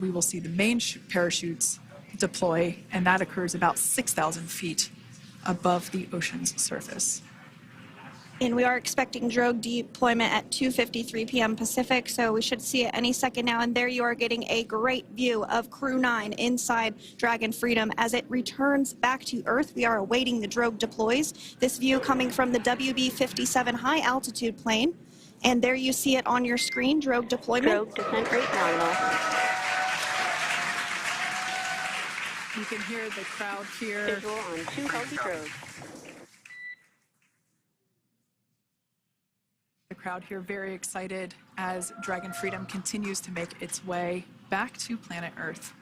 we will see the main parachutes deploy, and that occurs about 6,000 feet above the ocean's surface. And we are expecting drogue deployment at 2:53 p.m. Pacific, so we should see it any second now. And there you are getting a great view of Crew 9 inside Dragon Freedom as it returns back to Earth. We are awaiting the drogue deploys. This view coming from the WB-57 high altitude plane. And there you see it on your screen, drogue deployment. Drogue descent rate nominal. You can hear the crowd here. Visual on 2 healthy drogues. The crowd here very excited as Dragon Freedom continues to make its way back to planet Earth.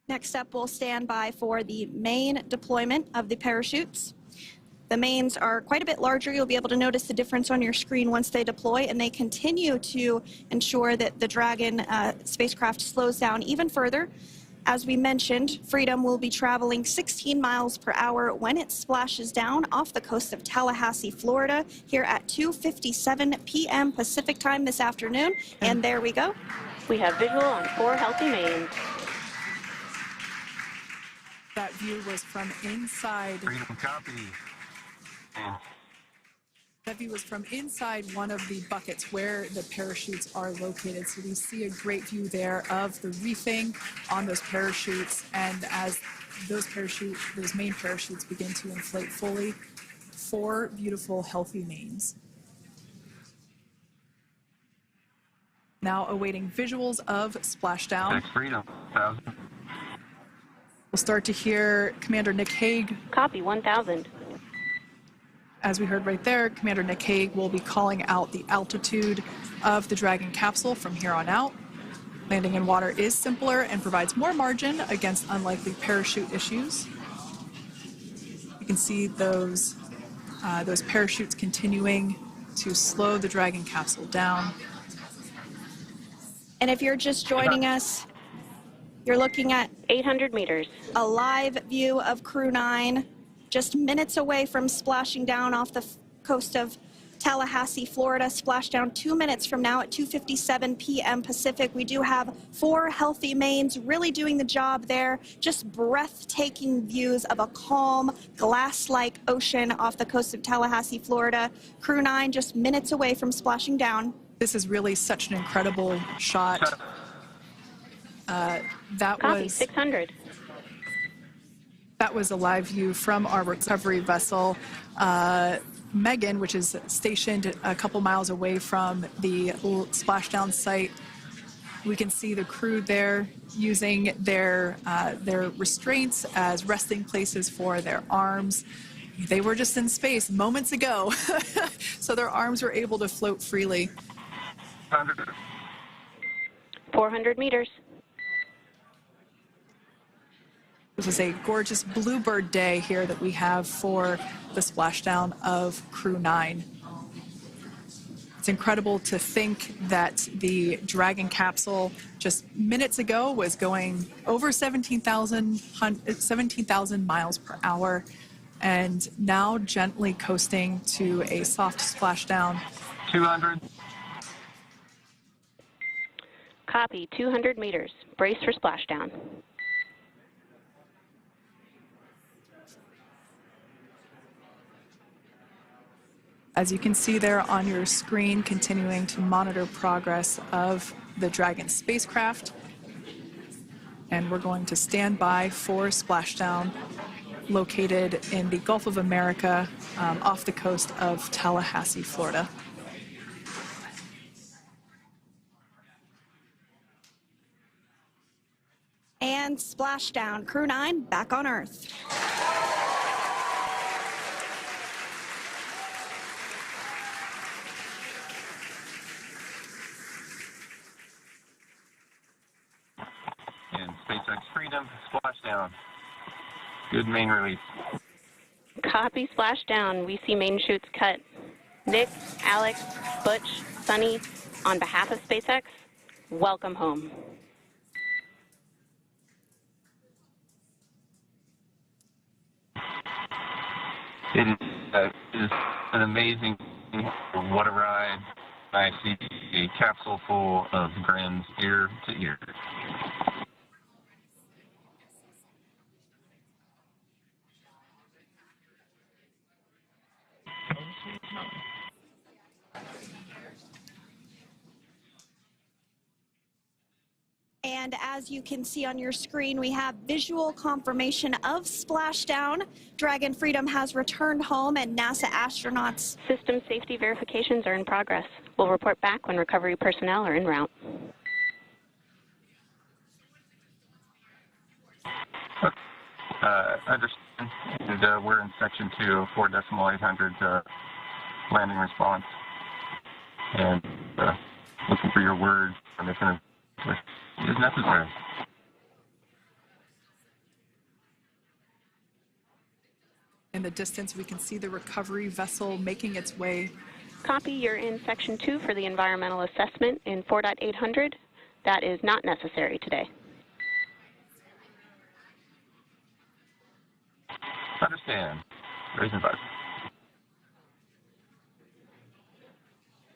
Next up, we'll stand by for the main deployment of the parachutes. The mains are quite a bit larger. You'll be able to notice the difference on your screen once they deploy, and they continue to ensure that the Dragon spacecraft slows down even further. As we mentioned, Freedom will be traveling 16 miles per hour when it splashes down off the coast of Tallahassee, Florida, here at 2:57 p.m. Pacific time this afternoon. And there we go. We have visual on 4 healthy mains. That view was from inside. Freedom copy. That view was from inside one of the buckets where the parachutes are located. So we see a great view there of the reefing on those parachutes. And as those main parachutes begin to inflate fully, 4 beautiful, healthy mains. Now awaiting visuals of splashdown. Freedom, 1,000. We'll start to hear Commander Nick Hague. Copy, 1,000. As we heard right there, Commander Nick Hague will be calling out the altitude of the Dragon capsule from here on out. Landing in water is simpler and provides more margin against unlikely parachute issues. You can see those parachutes continuing to slow the Dragon capsule down. And if you're just joining us, you're looking at 800 meters. a live view of Crew 9, just minutes away from splashing down off the coast of Tallahassee, Florida. Splashdown 2 minutes from now at 2:57 p.m. Pacific. We do have 4 healthy mains really doing the job there. Just breathtaking views of a calm, glass-like ocean off the coast of Tallahassee, Florida. Crew 9 just minutes away from splashing down. This is really such an incredible shot. Copy, 600. That was a live view from our recovery vessel, Megan, which is stationed a couple miles away from the splashdown site. We can see the crew there using their restraints as resting places for their arms. They were just in space moments ago, so their arms were able to float freely. 400 meters. This is a gorgeous bluebird day here that we have for the splashdown of Crew 9. It's incredible to think that the Dragon capsule just minutes ago was going over 17,000 miles per hour and now gently coasting to a soft splashdown. 200. Copy, 200 meters. Brace for splashdown. As you can see there on your screen, continuing to monitor progress of the Dragon spacecraft. And we're going to stand by for splashdown located in the Gulf of America off the coast of Tallahassee, Florida. And splashdown. Crew 9 back on Earth. And SpaceX Freedom, splashdown. Good main release. Copy, splashdown. We see main chutes cut. Nick, Alex, Butch, Sunny, on behalf of SpaceX, welcome home. It is is an amazing what a ride. I see a capsule full of grins ear to ear. And as you can see on your screen, we have visual confirmation of splashdown. Dragon Freedom has returned home, and NASA astronauts. System safety verifications are in progress. We'll report back when recovery personnel are en route. Understand. And, we're in section 2, 4.800 landing response. And looking for your word on if it is necessary. In the distance, we can see the recovery vessel making its way. Copy, you're in section 2 for the environmental assessment in 4.800. That is not necessary today. Understand. Raising button.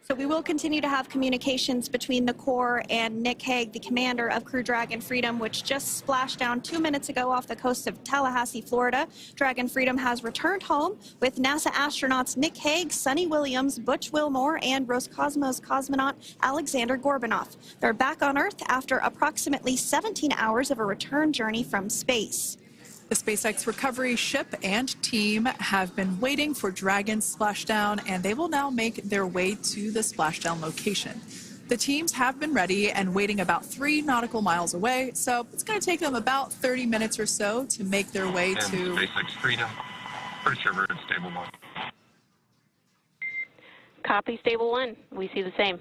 So we will continue to have communications between the Corps and Nick Hague, the commander of Crew Dragon Freedom, which just splashed down 2 minutes ago off the coast of Tallahassee, Florida. Dragon Freedom has returned home with NASA astronauts Nick Hague, Sonny Williams, Butch Wilmore, and Roscosmos cosmonaut Alexander Gorbunoff. They're back on Earth after approximately 17 hours of a return journey from space. The SpaceX recovery ship and team have been waiting for Dragon's splashdown, and they will now make their way to the splashdown location. The teams have been ready and waiting about 3 nautical miles away, so it's going to take them about 30 minutes or so to make their way And to SpaceX Freedom. Pretty sure we're in stable 1. Copy, stable 1. We see the same.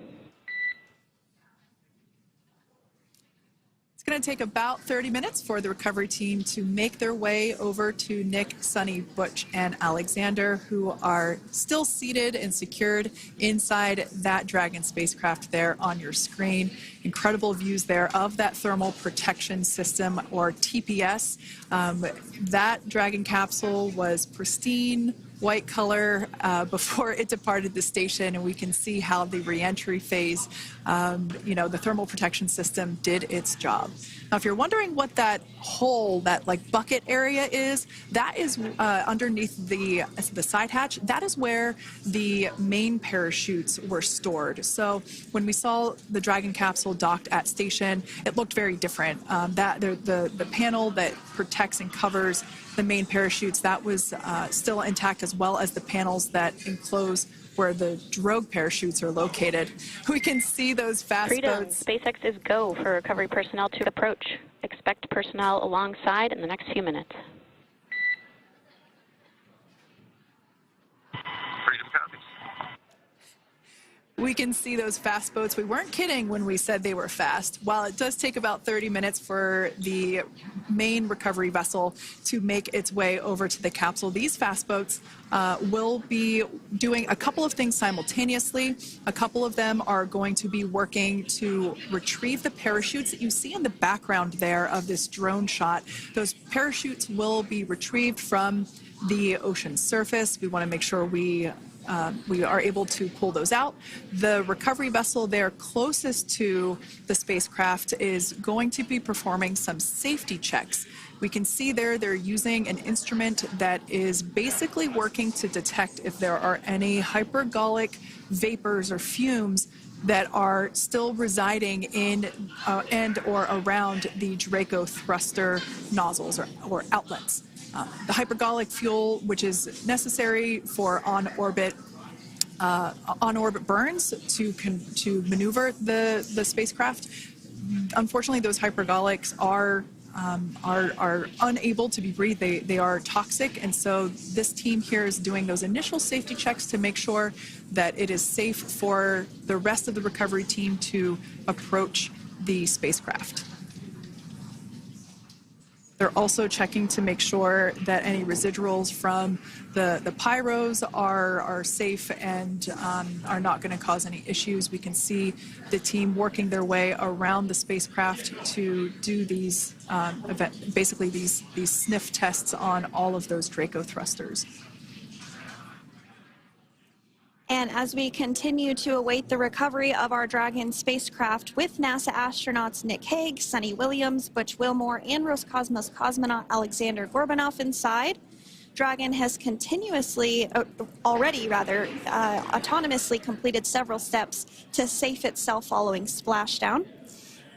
It's going to take about 30 minutes for the recovery team to make their way over to Nick, Sonny, Butch, and Alexander, who are still seated and secured inside that Dragon spacecraft there on your screen. Incredible views there of that thermal protection system, or TPS. That Dragon capsule was pristine, white color before it departed the station, and we can see how the reentry phase, the thermal protection system did its job. Now, if you're wondering what that hole, that like bucket area is, that is underneath the side hatch. That is where the main parachutes were stored. So when we saw the Dragon capsule docked at station, it looked very different. The panel that protects and covers the main parachutes, that was still intact, as well as the panels that enclose where the drogue parachutes are located. We can see those fast Freedom, boats. SpaceX is go for recovery personnel to approach. Expect personnel alongside in the next few minutes. Freedom copies. We can see those fast boats. We weren't kidding when we said they were fast. While it does take about 30 minutes for the main recovery vessel to make its way over to the capsule, these fast boats will be doing a couple of things simultaneously. A couple of them are going to be working to retrieve the parachutes that you see in the background there of this drone shot. Those parachutes will be retrieved from the ocean surface. We want to make sure we are able to pull those out. The recovery vessel there closest to the spacecraft is going to be performing some safety checks. We can see there they're using an instrument that is basically working to detect if there are any hypergolic vapors or fumes that are still residing in and or around the Draco thruster nozzles or outlets. The hypergolic fuel, which is necessary for on-orbit burns to maneuver the spacecraft. Unfortunately, those hypergolics are unable to be breathed. They are toxic, and so this team here is doing those initial safety checks to make sure that it is safe for the rest of the recovery team to approach the spacecraft. They're also checking to make sure that any residuals from the pyros are safe and are not going to cause any issues. We can see the team working their way around the spacecraft to do these basically these sniff tests on all of those Draco thrusters. And as we continue to await the recovery of our Dragon spacecraft with NASA astronauts Nick Hague, Sunny Williams, Butch Wilmore, and Roscosmos cosmonaut Alexander Gorbanov inside, Dragon has autonomously completed several steps to safe itself following splashdown.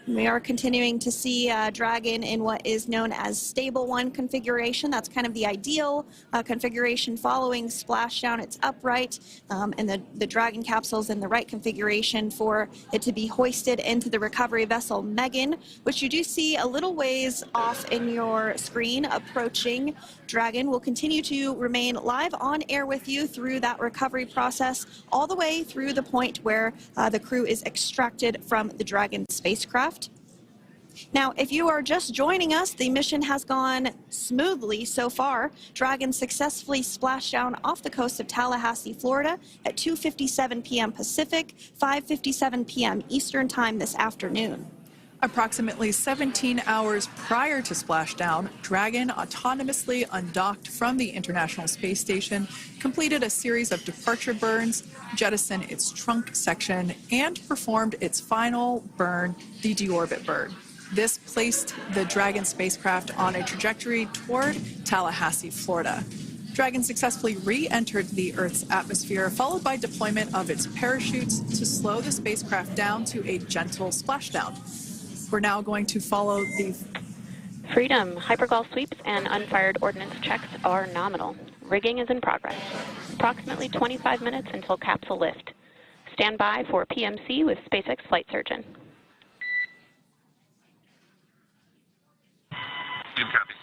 We are continuing to see Dragon in what is known as stable 1 configuration. That's kind of the ideal configuration following splashdown. It's upright, and the Dragon capsule is in the right configuration for it to be hoisted into the recovery vessel Megan, which you do see a little ways off in your screen approaching. Dragon will continue to remain live on air with you through that recovery process, all the way through the point where the crew is extracted from the Dragon spacecraft. Now, if you are just joining us, the mission has gone smoothly so far. Dragon successfully splashed down off the coast of Tallahassee, Florida at 2:57 p.m. Pacific, 5:57 p.m. Eastern Time this afternoon. Approximately 17 hours prior to splashdown, Dragon autonomously undocked from the International Space Station, completed a series of departure burns, jettisoned its trunk section, and performed its final burn, the deorbit burn. This placed the Dragon spacecraft on a trajectory toward Tallahassee, Florida. Dragon successfully re-entered the Earth's atmosphere, followed by deployment of its parachutes to slow the spacecraft down to a gentle splashdown. We're now going to follow the Freedom. Hypergol sweeps and unfired ordnance checks are nominal. Rigging is in progress. Approximately 25 minutes until capsule lift. Stand by for PMC with SpaceX flight surgeon. Good copy.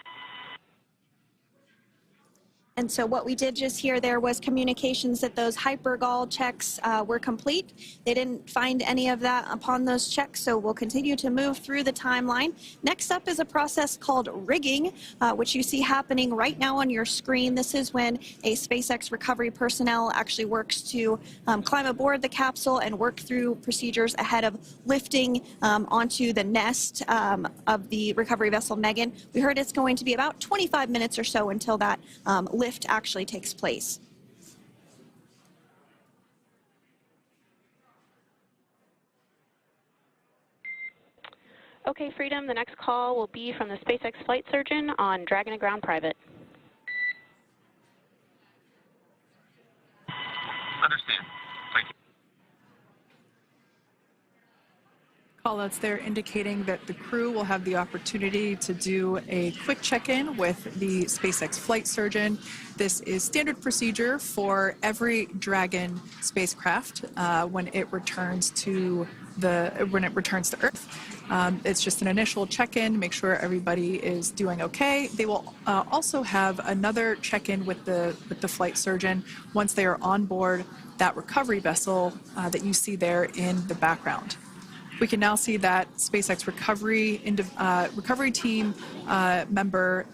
And so what we did just hear there was communications that those hypergol checks were complete. They didn't find any of that upon those checks, so we'll continue to move through the timeline. Next up is a process called rigging, which you see happening right now on your screen. This is when a SpaceX recovery personnel actually works to climb aboard the capsule and work through procedures ahead of lifting onto the nest of the recovery vessel Megan. We heard it's going to be about 25 minutes or so until that lift actually takes place. Okay, Freedom, the next call will be from the SpaceX flight surgeon on Dragon to Ground Private. Understand. Thank you. callouts there indicating that the crew will have the opportunity to do a quick check-in with the SpaceX flight surgeon. This is standard procedure for every Dragon spacecraft when it returns to Earth. It's just an initial check-in, make sure everybody is doing okay. They will also have another check-in with the flight surgeon once they are on board that recovery vessel that you see there in the background. We can now see that SpaceX recovery team member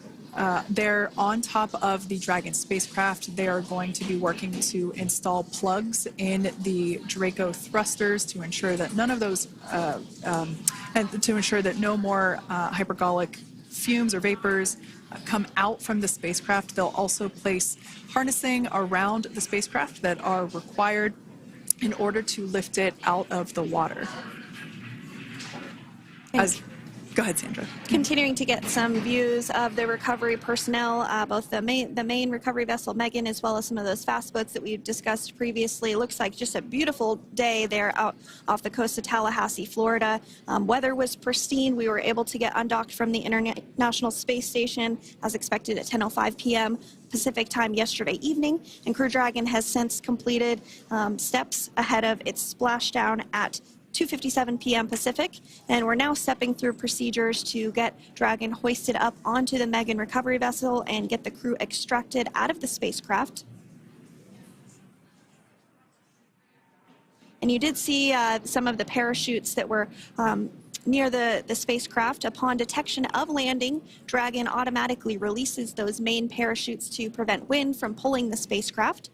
they're on top of the Dragon spacecraft. They are going to be working to install plugs in the Draco thrusters to ensure that none of those, and to ensure that no more hypergolic fumes or vapors come out from the spacecraft. They'll also place harnessing around the spacecraft that are required in order to lift it out of the water. Go ahead, Sandra. Continuing to get some views of the recovery personnel, both the main recovery vessel Megan, as well as some of those fast boats that we've discussed previously. It looks like just a beautiful day there out off the coast of Tallahassee, Florida. Weather was pristine. We were able to get undocked from the International Space Station as expected at 10:05 p.m. Pacific time yesterday evening, and Crew Dragon has since completed steps ahead of its splashdown at 2:57 p.m. Pacific, and we're now stepping through procedures to get Dragon hoisted up onto the Megan recovery vessel and get the crew extracted out of the spacecraft. And you did see some of the parachutes that were near the spacecraft. Upon detection of landing, Dragon automatically releases those main parachutes to prevent wind from pulling the spacecraft.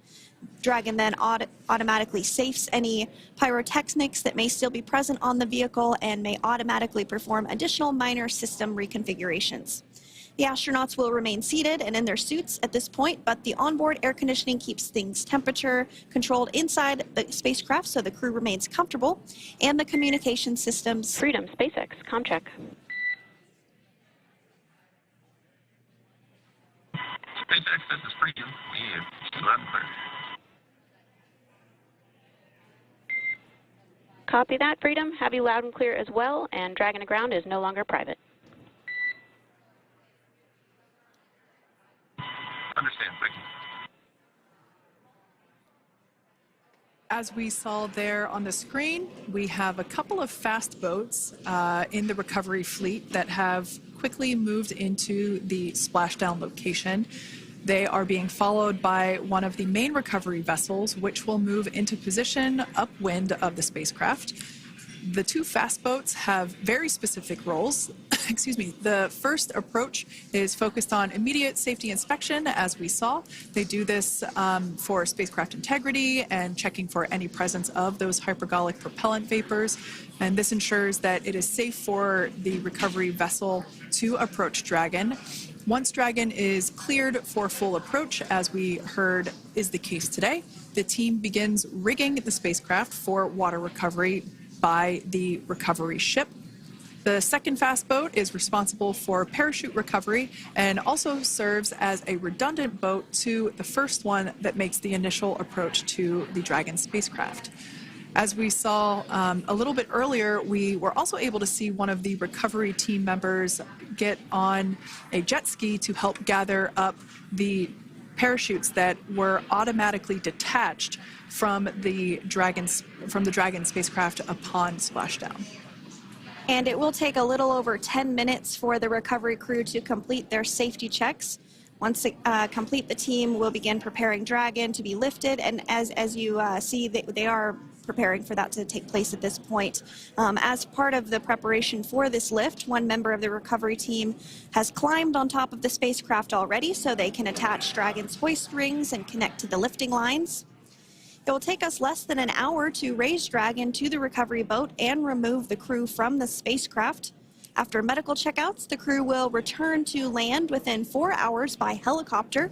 Dragon then automatically safes any pyrotechnics that may still be present on the vehicle and may automatically perform additional minor system reconfigurations. The astronauts will remain seated and in their suits at this point, but the onboard air conditioning keeps things temperature controlled inside the spacecraft so the crew remains comfortable, and the communication systems. Freedom, SpaceX, comm check. SpaceX, this is Freedom. We have two loud and clear. Copy that, Freedom. Have you loud and clear as well, and Dragon to ground is no longer private. Understand, thank you. As we saw there on the screen, we have a couple of fast boats in the recovery fleet that have quickly moved into the splashdown location. They are being followed by one of the main recovery vessels, which will move into position upwind of the spacecraft. The two fast boats have very specific roles. Excuse me. The first approach is focused on immediate safety inspection, as we saw. They do this for spacecraft integrity and checking for any presence of those hypergolic propellant vapors. And this ensures that it is safe for the recovery vessel to approach Dragon. Once Dragon is cleared for full approach, as we heard is the case today, the team begins rigging the spacecraft for water recovery by the recovery ship. The second fast boat is responsible for parachute recovery and also serves as a redundant boat to the first one that makes the initial approach to the Dragon spacecraft. As we saw a little bit earlier, we were also able to see one of the recovery team members get on a jet ski to help gather up the parachutes that were automatically detached from the Dragon spacecraft upon splashdown. And it will take a little over 10 minutes for the recovery crew to complete their safety checks. Once they complete, the team will begin preparing Dragon to be lifted, and as you see, they are preparing for that to take place at this point. As part of the preparation for this lift, one member of the recovery team has climbed on top of the spacecraft already so they can attach Dragon's hoist rings and connect to the lifting lines. It will take us less than an hour to raise Dragon to the recovery boat and remove the crew from the spacecraft. After medical checkouts, the crew will return to land within 4 hours by helicopter.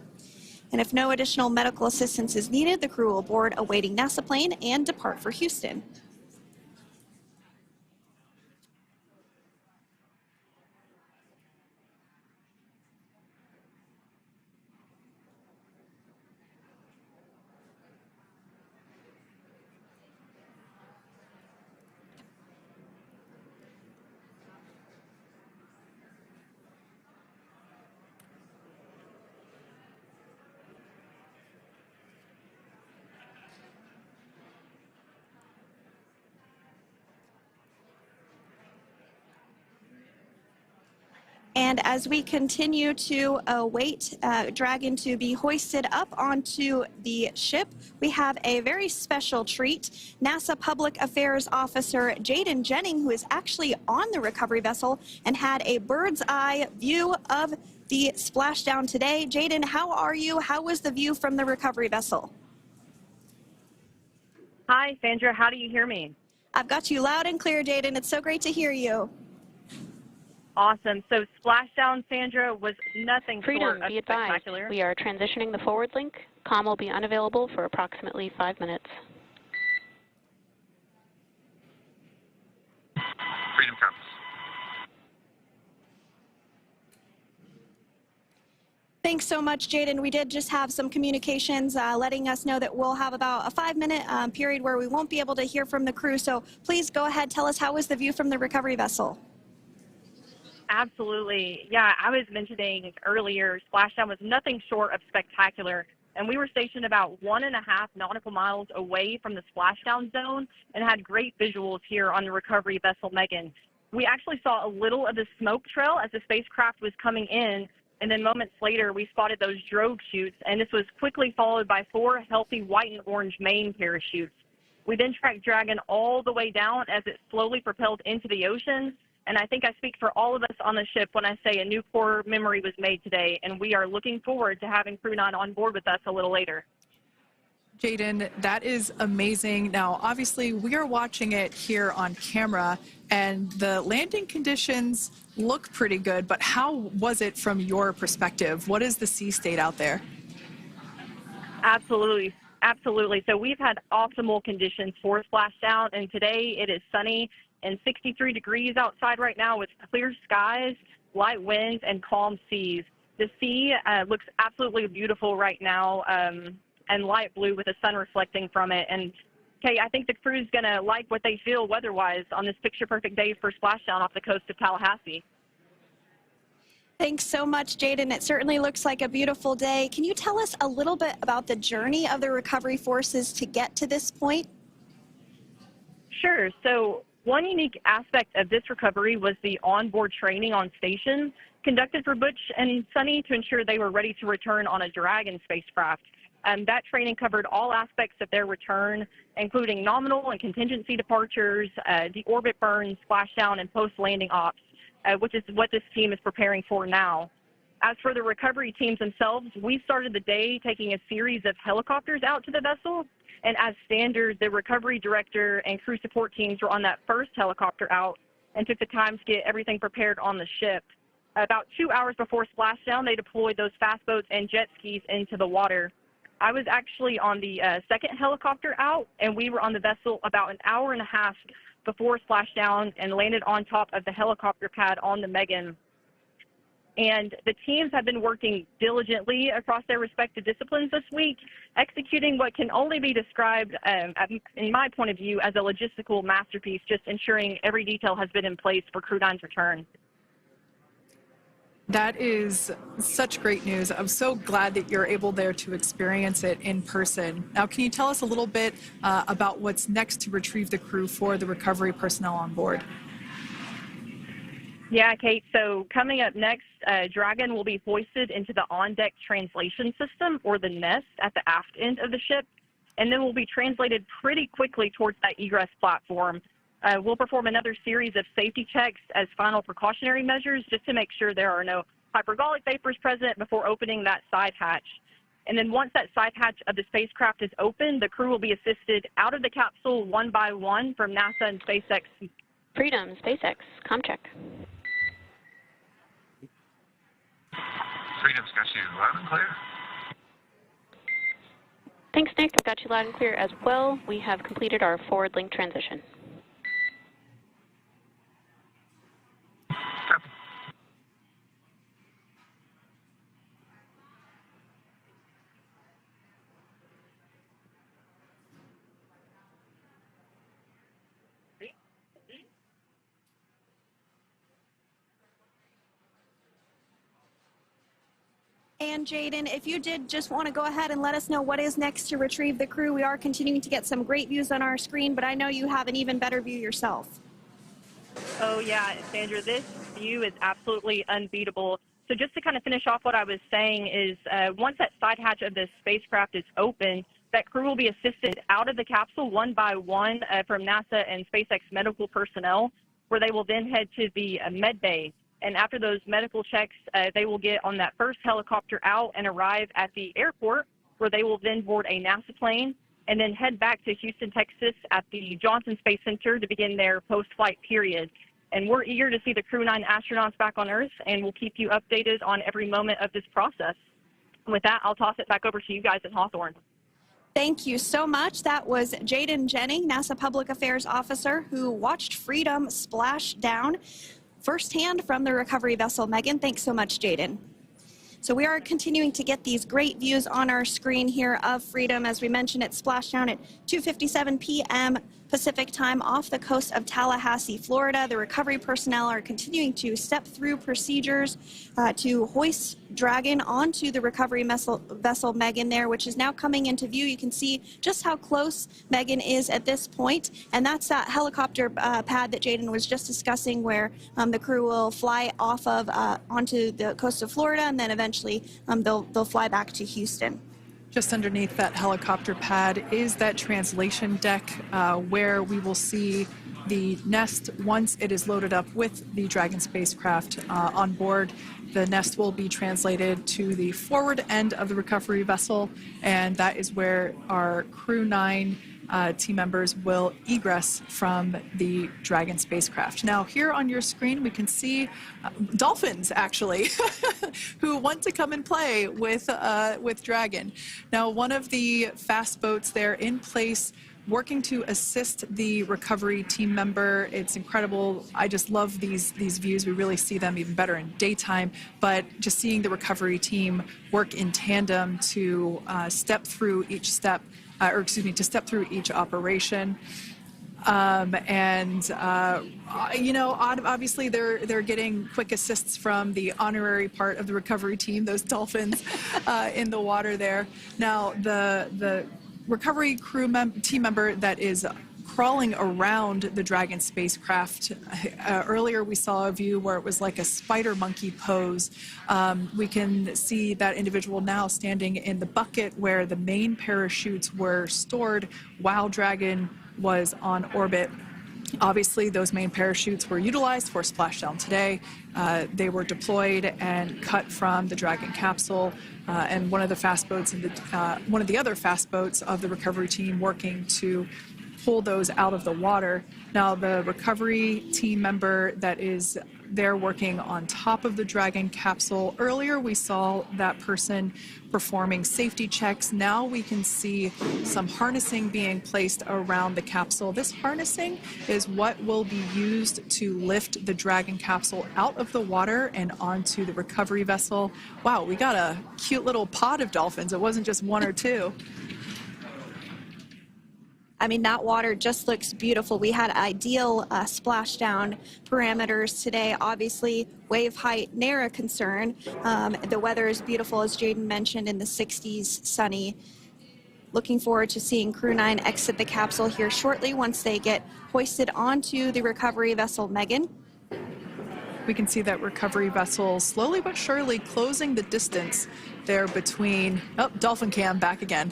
And if no additional medical assistance is needed, the crew will board a waiting NASA plane and depart for Houston. And as we continue to await Dragon to be hoisted up onto the ship, we have a very special treat. NASA Public Affairs Officer Jaden Jennings, who is actually on the recovery vessel and had a bird's eye view of the splashdown today. Jaden, how are you? How was the view from the recovery vessel? Hi, Sandra. How do you hear me? I've got you loud and clear, Jaden. It's so great to hear you. Awesome. So splashdown, Sandra, was nothing Freedom, short of be advised. spectacular. We are transitioning the forward link. Comm will be unavailable for approximately 5 minutes. Freedom comes. Thanks so much, Jaden. We did just have some communications letting us know that we'll have about a 5-minute period where we won't be able to hear from the crew. So please go ahead, tell us, how was the view from the recovery vessel? Absolutely. Yeah, I was mentioning earlier, splashdown was nothing short of spectacular. And we were stationed about 1.5 nautical miles away from the splashdown zone and had great visuals here on the recovery vessel Megan. We actually saw a little of the smoke trail as the spacecraft was coming in, and then moments later we spotted those drogue chutes, and this was quickly followed by 4 healthy white and orange main parachutes. We then tracked Dragon all the way down as it slowly propelled into the ocean. And I think I speak for all of us on the ship when I say a new core memory was made today, and we are looking forward to having Crew 9 on board with us a little later. Jaden, that is amazing. Now, obviously, we are watching it here on camera, and the landing conditions look pretty good, but how was it from your perspective? What is the sea state out there? Absolutely. Absolutely. So we've had optimal conditions for splashdown, and today it is sunny and 63 degrees outside right now with clear skies, light winds, and calm seas. The sea looks absolutely beautiful right now, and light blue with the sun reflecting from it. And Kate, I think the crew's going to like what they feel weather-wise on this picture-perfect day for splashdown off the coast of Tallahassee. Thanks so much, Jaden. It certainly looks like a beautiful day. Can you tell us a little bit about the journey of the recovery forces to get to this point? Sure. So one unique aspect of this recovery was the onboard training on station conducted for Butch and Sunny to ensure they were ready to return on a Dragon spacecraft. That training covered all aspects of their return, including nominal and contingency departures, deorbit burns, splashdown, and post-landing ops, which is what this team is preparing for now. As for the recovery teams themselves, we started the day taking a series of helicopters out to the vessel, and as standard, the recovery director and crew support teams were on that first helicopter out and took the time to get everything prepared on the ship. About 2 hours before splashdown, they deployed those fast boats and jet skis into the water. I was actually on the second helicopter out, and we were on the vessel about an hour and a half before splashdown and landed on top of the helicopter pad on the Megan. And the teams have been working diligently across their respective disciplines this week, executing what can only be described, in my point of view, as a logistical masterpiece, just ensuring every detail has been in place for Crew 9's return. That is such great news. I'm so glad that you're able there to experience it in person. Now, can you tell us a little bit about what's next to retrieve the crew for the recovery personnel on board? Yeah, Kate. So coming up next, Dragon will be hoisted into the on-deck translation system, or the nest, at the aft end of the ship, and then will be translated pretty quickly towards that egress platform. We'll perform another series of safety checks as final precautionary measures just to make sure there are no hypergolic vapors present before opening that side hatch. And then once that side hatch of the spacecraft is open, the crew will be assisted out of the capsule one by one from NASA and SpaceX. Freedom, SpaceX, ComCheck. Freedom's got you loud and clear. Thanks, Nick. I've got you loud and clear as well. We have completed our forward link transition. And Jaden, if you did just want to go ahead and let us know what is next to retrieve the crew, we are continuing to get some great views on our screen, but I know you have an even better view yourself. Oh, yeah, Sandra, this view is absolutely unbeatable. So just to kind of finish off what I was saying is once that side hatch of the spacecraft is open, that crew will be assisted out of the capsule one by one from NASA and SpaceX medical personnel, where they will then head to the med bay. And after those medical checks, they will get on that first helicopter out and arrive at the airport, where they will then board a NASA plane and then head back to Houston, Texas at the Johnson Space Center to begin their post-flight period. And we're eager to see the Crew 9 astronauts back on Earth, and we'll keep you updated on every moment of this process. With that, I'll toss it back over to you guys at Hawthorne. Thank you so much. That was Jaden Jennings, NASA Public Affairs Officer, who watched Freedom splash down firsthand from the recovery vessel Megan. Thanks so much, Jaden. So we are continuing to get these great views on our screen here of Freedom. As we mentioned, it splashed down at 2:57 p.m. Pacific time off the coast of Tallahassee, Florida. The recovery personnel are continuing to step through procedures to hoist Dragon onto the recovery vessel Megan there, which is now coming into view. You can see just how close Megan is at this point, and that's that helicopter pad that Jaden was just discussing, where the crew will fly off of onto the coast of Florida, and then eventually they'll fly back to Houston. Just underneath that helicopter pad is that translation deck where we will see the nest, once it is loaded up with the Dragon spacecraft on board, the nest will be translated to the forward end of the recovery vessel, and that is where our Crew 9 team members will egress from the Dragon spacecraft. Now, here on your screen, we can see dolphins, actually, who want to come and play with Dragon. Now, one of the fast boats there in place, working to assist the recovery team member. It's incredible. I just love these views. We really see them even better in daytime, but just seeing the recovery team work in tandem to step through each step, to step through each operation. Obviously they're getting quick assists from the honorary part of the recovery team, those dolphins in the water there. Now, the recovery team member that is crawling around the Dragon spacecraft. Earlier we saw a view where it was like a spider monkey pose. We can see that individual now standing in the bucket where the main parachutes were stored while Dragon was on orbit. Obviously, those main parachutes were utilized for splashdown today. They were deployed and cut from the Dragon capsule, and one of the other fast boats of the recovery team working to pull those out of the water. Now, the recovery team member that is there working on top of the Dragon capsule, earlier we saw that person performing safety checks. Now we can see some harnessing being placed around the capsule. This harnessing is what will be used to lift the Dragon capsule out of the water and onto the recovery vessel. Wow, we got a cute little pod of dolphins. It wasn't just one or two. I mean, that water just looks beautiful. We had ideal splashdown parameters today. Obviously, wave height, ne'er a concern. The weather is beautiful, as Jaden mentioned, in the 60s, sunny. Looking forward to seeing Crew 9 exit the capsule here shortly once they get hoisted onto the recovery vessel Megan. We can see that recovery vessel slowly but surely closing the distance there between, dolphin cam back again.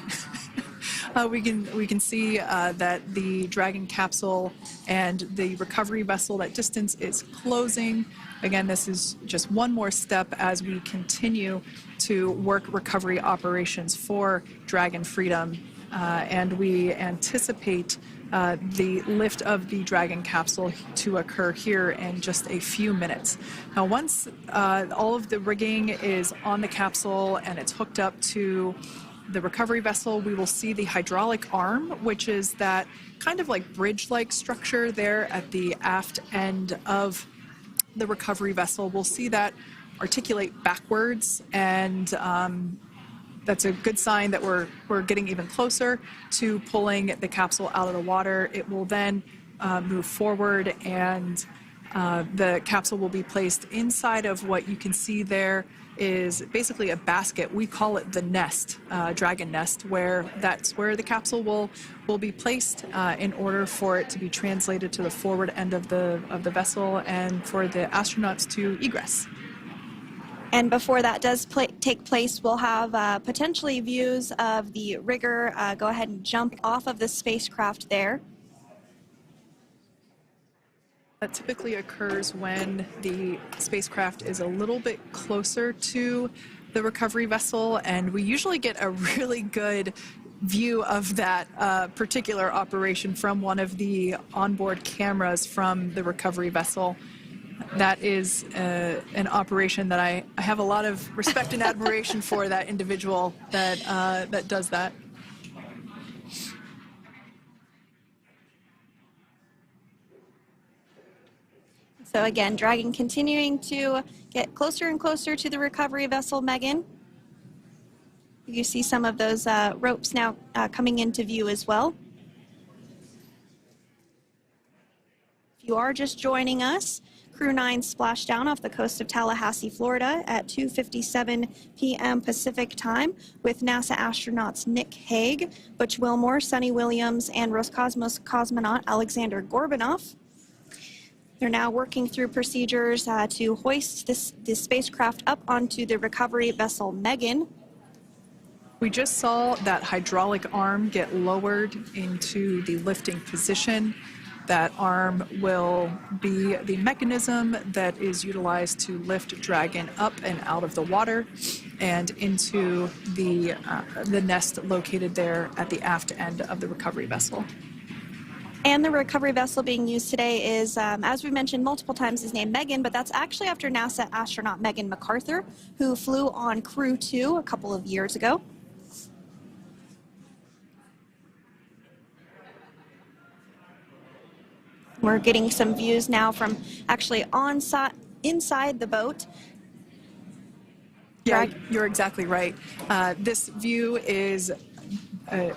We can see that the Dragon capsule and the recovery vessel, that distance is closing. Again, this is just one more step as we continue to work recovery operations for Dragon Freedom, and we anticipate the lift of the Dragon capsule to occur here in just a few minutes. Now, once all of the rigging is on the capsule and it's hooked up to the recovery vessel, we will see the hydraulic arm, which is that kind of like bridge-like structure there at the aft end of the recovery vessel. We'll see that articulate backwards, and that's a good sign that we're getting even closer to pulling the capsule out of the water. It will then move forward, and the capsule will be placed inside of what you can see is basically a basket. We call it the nest, Dragon nest, that's where the capsule will be placed in order for it to be translated to the forward end of the vessel and for the astronauts to egress. And before that does take place, we'll have potentially views of the rigger go ahead and jump off of the spacecraft there. That typically occurs when the spacecraft is a little bit closer to the recovery vessel, and we usually get a really good view of that particular operation from one of the onboard cameras from the recovery vessel. That is an operation that I have a lot of respect and admiration for, that individual that does that. So again, Dragon continuing to get closer and closer to the recovery vessel Megan. You see some of those ropes now coming into view as well. If you are just joining us, Crew 9 splashed down off the coast of Tallahassee, Florida at 2:57 p.m. Pacific time with NASA astronauts Nick Hague, Butch Wilmore, Sonny Williams, and Roscosmos cosmonaut Alexander Gorbunov. They're now working through procedures to hoist this spacecraft up onto the recovery vessel Megan. We just saw that hydraulic arm get lowered into the lifting position. That arm will be the mechanism that is utilized to lift Dragon up and out of the water and into the nest located there at the aft end of the recovery vessel. And the recovery vessel being used today is, as we mentioned multiple times, is named Megan, but that's actually after NASA astronaut Megan McArthur, who flew on Crew 2 a couple of years ago. We're getting some views now from actually inside the boat. Yeah, you're exactly right. This view is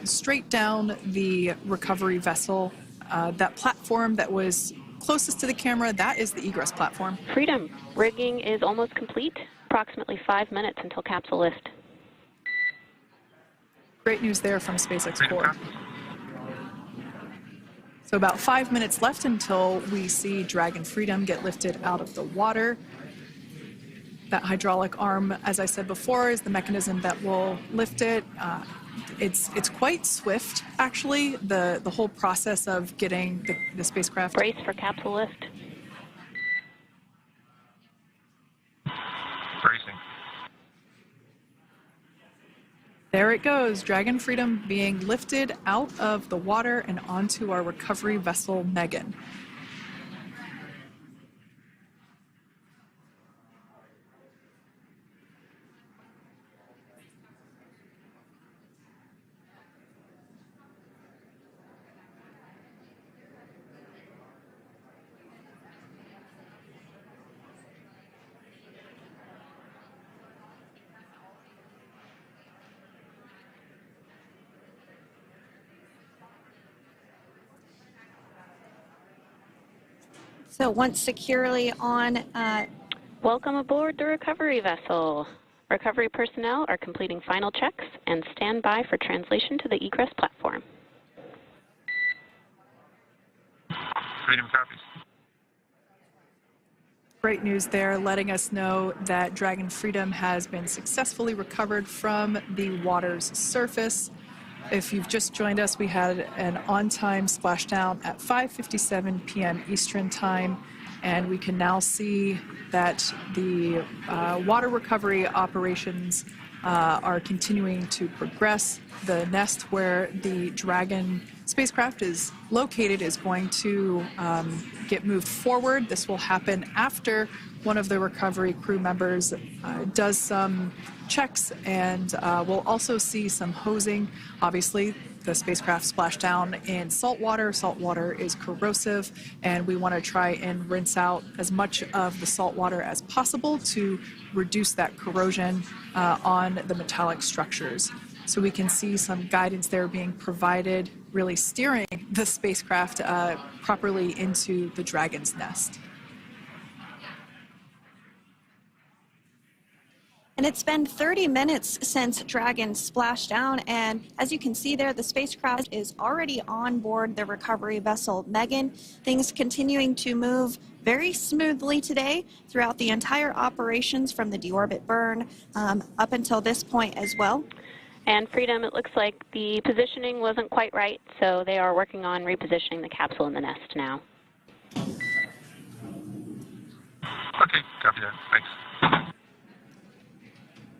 straight down the recovery vessel. That platform that was closest to the camera, that is the egress platform. Freedom, rigging is almost complete. Approximately 5 minutes until capsule lift. Great news there from SpaceX Core. So about 5 minutes left until we see Dragon Freedom get lifted out of the water. That hydraulic arm, as I said before, is the mechanism that will lift it. It's quite swift, actually, the whole process of getting the spacecraft. Brace for capsule lift. Bracing. There it goes, Dragon Freedom being lifted out of the water and onto our recovery vessel, Megan. So once securely on... Welcome aboard the recovery vessel. Recovery personnel are completing final checks and stand by for translation to the egress platform. Freedom copies. Great news there, letting us know that Dragon Freedom has been successfully recovered from the water's surface. If you've just joined us, we had an on-time splashdown at 5:57 p.m. Eastern Time, and we can now see that the water recovery operations are continuing to progress. The nest where the Dragon spacecraft is located is going to get moved forward. This will happen after one of the recovery crew members does some checks, and we'll also see some hosing. Obviously, the spacecraft splashed down in salt water. Salt water is corrosive, and we want to try and rinse out as much of the salt water as possible to reduce that corrosion on the metallic structures. So we can see some guidance there being provided, really steering the spacecraft properly into the Dragon's nest. And it's been 30 minutes since Dragon splashed down, and as you can see there, the spacecraft is already on board the recovery vessel Megan. Things continuing to move very smoothly today throughout the entire operations from the deorbit burn up until this point as well. And Freedom, it looks like the positioning wasn't quite right, so they are working on repositioning the capsule in the nest now. Okay, copy that. Thanks.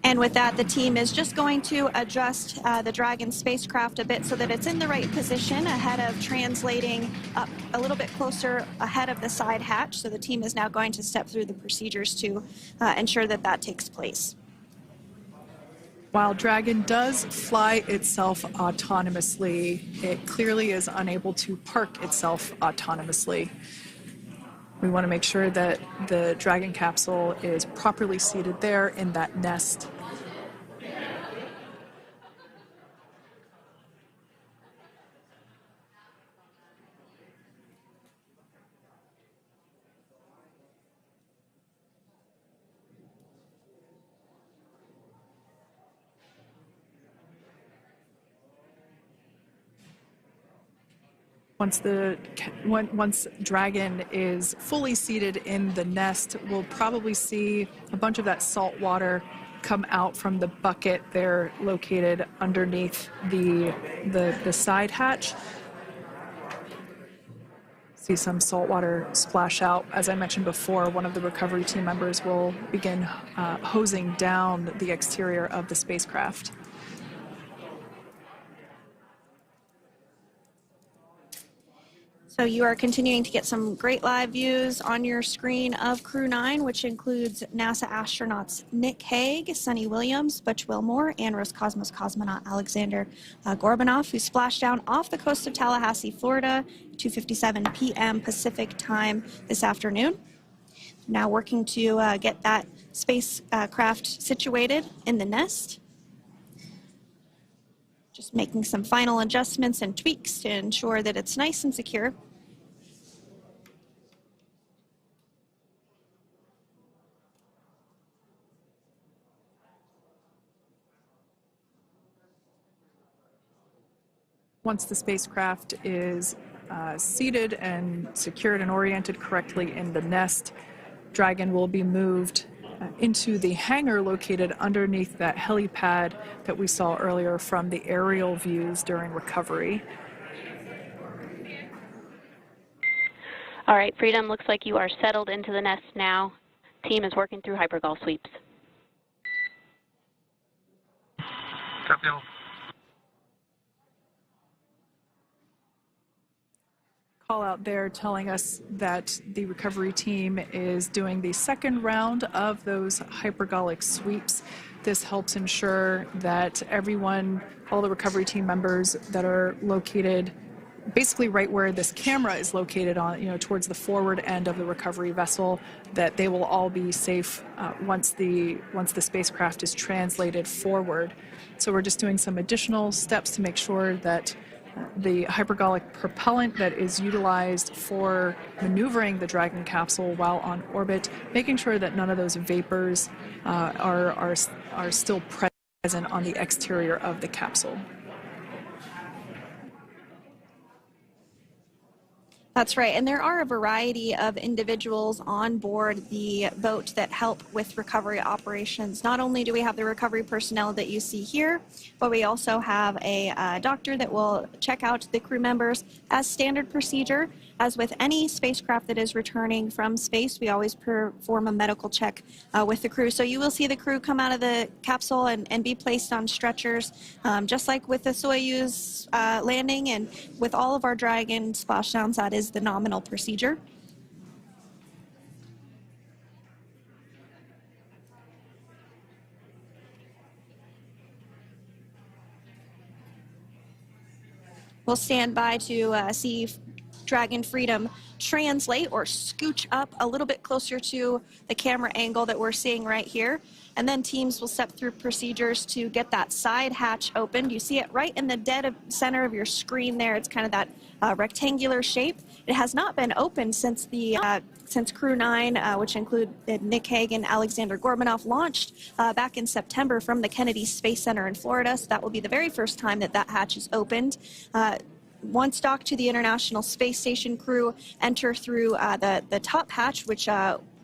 And with that, the team is just going to adjust the Dragon spacecraft a bit so that it's in the right position ahead of translating up a little bit closer ahead of the side hatch. So the team is now going to step through the procedures to ensure that that takes place. While Dragon does fly itself autonomously, it clearly is unable to park itself autonomously. We want to make sure that the Dragon capsule is properly seated there in that nest. Once Dragon is fully seated in the nest, we'll probably see a bunch of that salt water come out from the bucket there located underneath the side hatch. See some saltwater splash out. As I mentioned before, one of the recovery team members will begin hosing down the exterior of the spacecraft. So you are continuing to get some great live views on your screen of Crew 9, which includes NASA astronauts Nick Hague, Sunny Williams, Butch Wilmore, and Roscosmos cosmonaut Alexander Gorbanov, who splashed down off the coast of Tallahassee, Florida, 2:57 p.m. Pacific time this afternoon. Now working to get that spacecraft situated in the nest. Just making some final adjustments and tweaks to ensure that it's nice and secure. Once the spacecraft is seated and secured and oriented correctly in the nest, Dragon will be moved into the hangar located underneath that helipad that we saw earlier from the aerial views during recovery. All right, Freedom, looks like you are settled into the nest now. Team is working through hypergol sweeps. Capsule. Call out there telling us that the recovery team is doing the second round of those hypergolic sweeps. This helps ensure that everyone, all the recovery team members that are located basically right where this camera is located on, towards the forward end of the recovery vessel, that they will all be safe once the spacecraft is translated forward. So we're just doing some additional steps to make sure that the hypergolic propellant that is utilized for maneuvering the Dragon capsule while on orbit, making sure that none of those vapors are still present on the exterior of the capsule. That's right, and there are a variety of individuals on board the boat that help with recovery operations. Not only do we have the recovery personnel that you see here, but we also have a doctor that will check out the crew members as standard procedure. As with any spacecraft that is returning from space, we always perform a medical check with the crew. So you will see the crew come out of the capsule and be placed on stretchers, just like with the Soyuz landing and with all of our Dragon splashdowns. That is the nominal procedure. We'll stand by to see Dragon Freedom translate or scooch up a little bit closer to the camera angle that we're seeing right here. And then teams will step through procedures to get that side hatch opened. You see it right in the dead center of your screen there. It's kind of that rectangular shape. It has not been opened since Crew 9, which include Nick Hague and Alexander Gorbanov, launched back in September from the Kennedy Space Center in Florida. So that will be the very first time that that hatch is opened. Once docked to the International Space Station, crew enter through the top hatch, which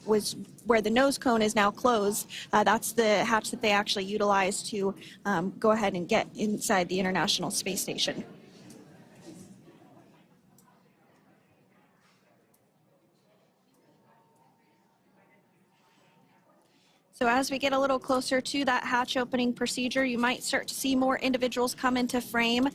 was where the nose cone is now closed. That's the hatch that they actually utilize to go ahead and get inside the International Space Station. So as we get a little closer to that hatch opening procedure, you might start to see more individuals come into frame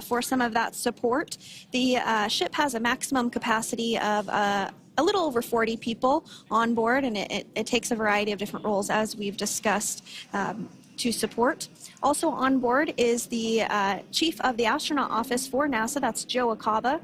for some of that support. The ship has a maximum capacity of a little over 40 people on board, and it takes a variety of different roles, as we've discussed, to support. Also on board is the Chief of the Astronaut Office for NASA, that's Joe Acaba.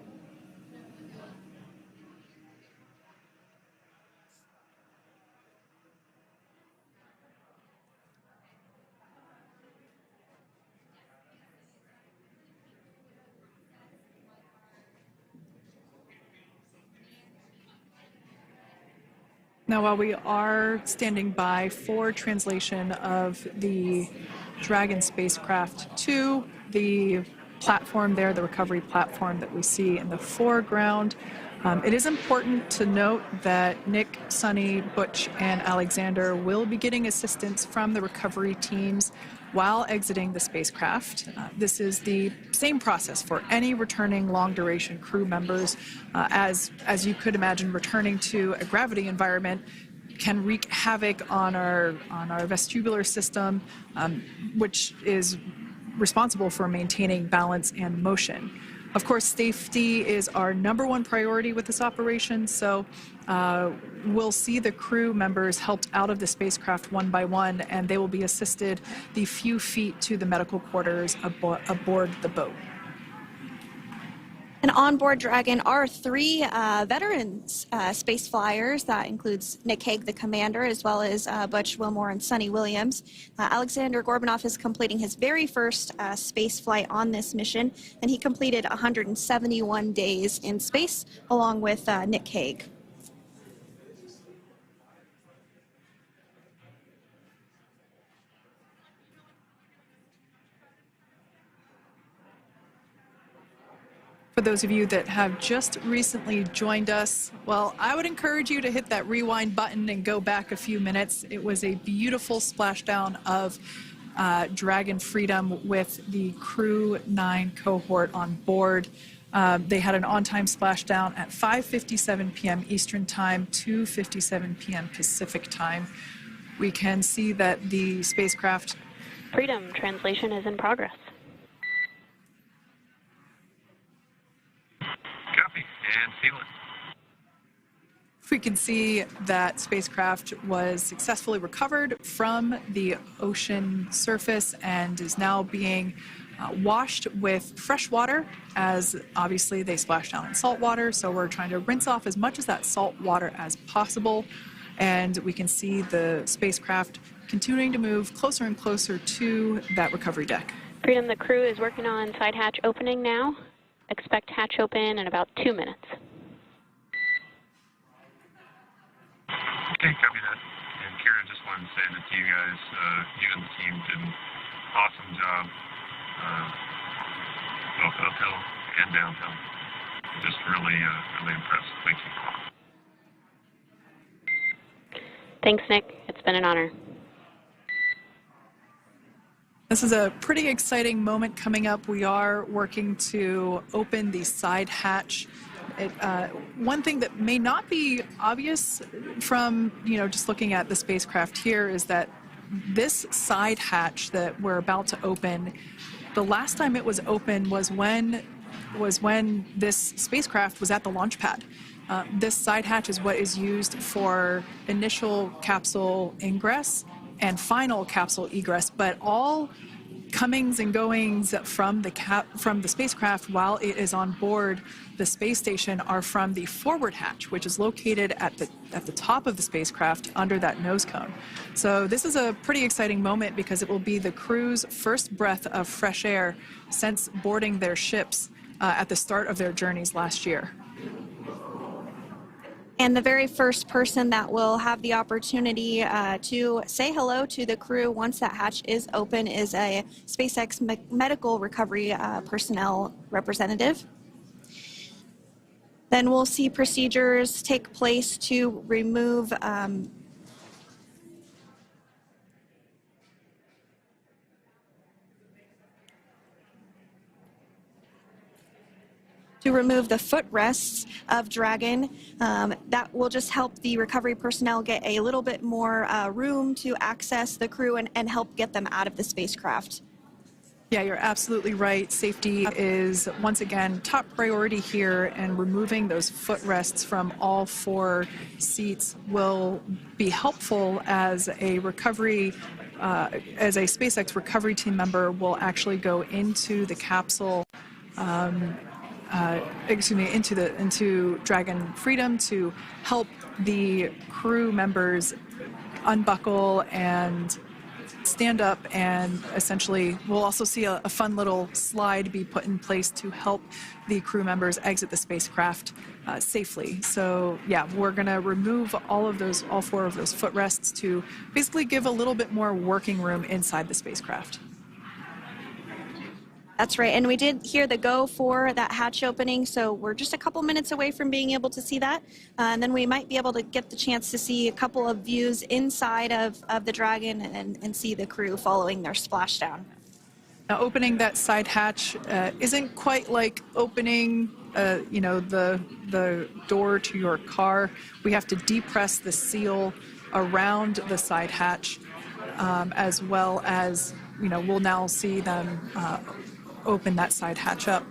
Now, while we are standing by for translation of the Dragon spacecraft to the platform there, the recovery platform that we see in the foreground, it is important to note that Nick, Sunny, Butch, and Alexander will be getting assistance from the recovery teams while exiting the spacecraft. This is the same process for any returning long-duration crew members. As you could imagine, returning to a gravity environment can wreak havoc on our vestibular system, which is responsible for maintaining balance and motion. Of course, safety is our #1 priority with this operation, so we'll see the crew members helped out of the spacecraft one by one, and they will be assisted the few feet to the medical quarters aboard the boat. And onboard Dragon are 3 veteran space flyers. That includes Nick Hague, the commander, as well as Butch Wilmore and Sonny Williams. Alexander Gorbunov is completing his very first space flight on this mission, and he completed 171 days in space along with Nick Hague. For those of you that have just recently joined us, well, I would encourage you to hit that rewind button and go back a few minutes. It was a beautiful splashdown of Dragon Freedom with the Crew 9 cohort on board. They had an on-time splashdown at 5:57 p.m. Eastern Time, 2:57 p.m. Pacific Time. We can see that the spacecraft... Freedom translation is in progress. Copy, and seal it. We can see that spacecraft was successfully recovered from the ocean surface and is now being washed with fresh water, as obviously they splashed down in salt water, so we're trying to rinse off as much of that salt water as possible. And we can see the spacecraft continuing to move closer and closer to that recovery deck. Freedom, the crew is working on side hatch opening now. Expect hatch open in about 2 minutes. Okay, copy that. And Kira, just wanted to say that to you guys, you and the team did an awesome job, both uphill and downhill. Just really, really impressed. Thank you. Thanks, Nick. It's been an honor. This is a pretty exciting moment coming up. We are working to open the side hatch. One thing that may not be obvious from, just looking at the spacecraft here is that this side hatch that we're about to open, the last time it was open was when this spacecraft was at the launch pad. This side hatch is what is used for initial capsule ingress and final capsule egress, but all comings and goings from the spacecraft while it is on board the space station are from the forward hatch, which is located at the top of the spacecraft under that nose cone. So this is a pretty exciting moment because it will be the crew's first breath of fresh air since boarding their ships at the start of their journeys last year. And the very first person that will have the opportunity to say hello to the crew once that hatch is open is a SpaceX medical recovery personnel representative. Then we'll see procedures take place to remove the footrests of Dragon. That will just help the recovery personnel get a little bit more room to access the crew and help get them out of the spacecraft. Yeah, you're absolutely right. Safety is, once again, top priority here, and removing those footrests from all 4 seats will be helpful as a SpaceX recovery team member will actually go into the capsule into Dragon Freedom to help the crew members unbuckle and stand up, and essentially we'll also see a fun little slide be put in place to help the crew members exit the spacecraft safely. So yeah, we're going to remove all 4 of those footrests to basically give a little bit more working room inside the spacecraft. That's right, and we did hear the go for that hatch opening, so we're just a couple minutes away from being able to see that, and then we might be able to get the chance to see a couple of views inside of the Dragon and see the crew following their splashdown. Now, opening that side hatch isn't quite like opening, the door to your car. We have to depress the seal around the side hatch, as well as, we'll now see them open that side hatch up.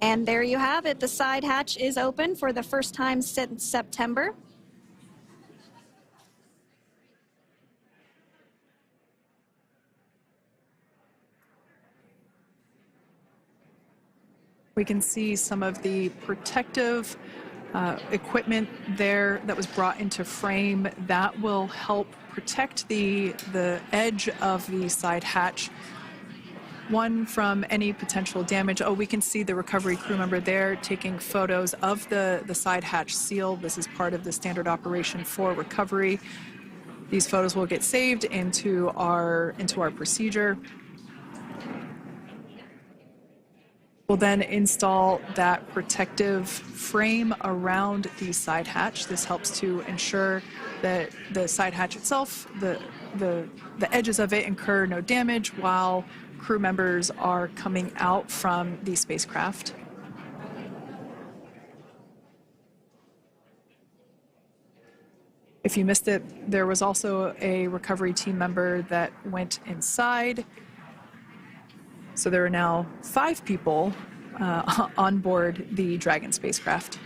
And there you have it. The side hatch is open for the first time since September. We can see some of the protective equipment there that was brought into frame that will help protect the edge of the side hatch. One, from any potential damage. Oh, we can see the recovery crew member there taking photos of the side hatch seal. This is part of the standard operation for recovery. These photos will get saved into our procedure. We'll then install that protective frame around the side hatch. This helps to ensure that the side hatch itself, the edges of it, incur no damage while crew members are coming out from the spacecraft. If you missed it, there was also a recovery team member that went inside. So there are now 5 people on board the Dragon spacecraft.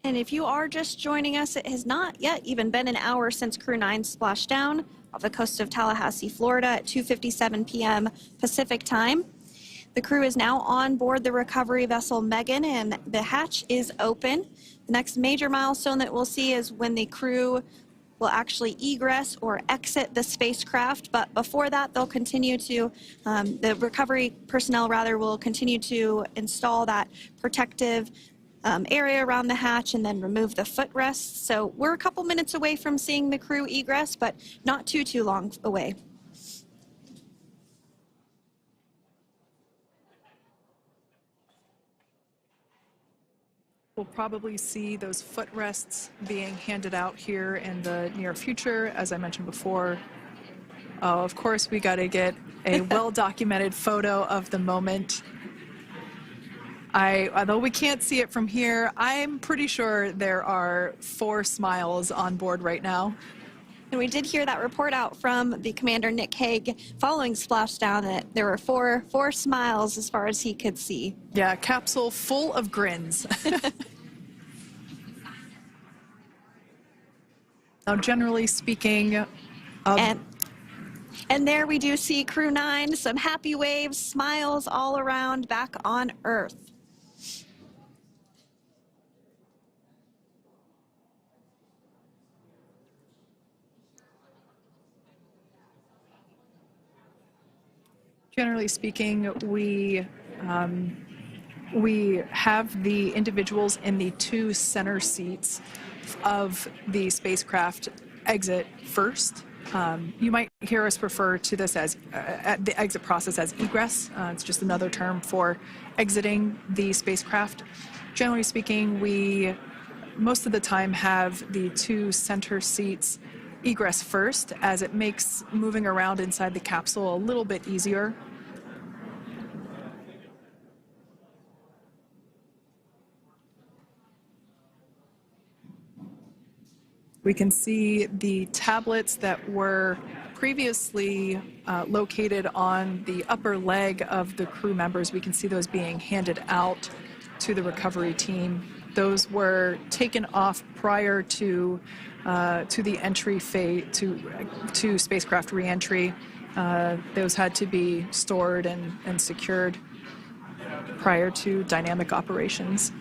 And if you are just joining us, it has not yet even been an hour since Crew 9 splashed down off the coast of Tallahassee, Florida at 2:57 p.m. Pacific time. The crew is now on board the recovery vessel Megan, and the hatch is open. The next major milestone that we'll see is when the crew will actually egress or exit the spacecraft. But before that, they'll continue to, the recovery personnel rather, will continue to install that protective area around the hatch and then remove the footrests. So we're a couple minutes away from seeing the crew egress, but not too long away. We'll probably see those footrests being handed out here in the near future, as I mentioned before. Of course, we got to get a well-documented photo of the moment. Although we can't see it from here, I'm pretty sure there are 4 smiles on board right now. And we did hear that report out from the commander, Nick Hague, following splashdown, that there were four smiles as far as he could see. Yeah, capsule full of grins. Now, generally speaking, and there we do see Crew 9, some happy waves, smiles all around back on Earth. Generally speaking, we have the individuals in the 2 center seats of the spacecraft exit first. You might hear us refer to this as the exit process as egress. It's just another term for exiting the spacecraft. Generally speaking, we most of the time have the 2 center seats egress first, as it makes moving around inside the capsule a little bit easier. We can see the tablets that were previously located on the upper leg of the crew members. We can see those being handed out to the recovery team. Those were taken off prior to the entry phase, to spacecraft reentry. Those had to be stored and secured prior to dynamic operations.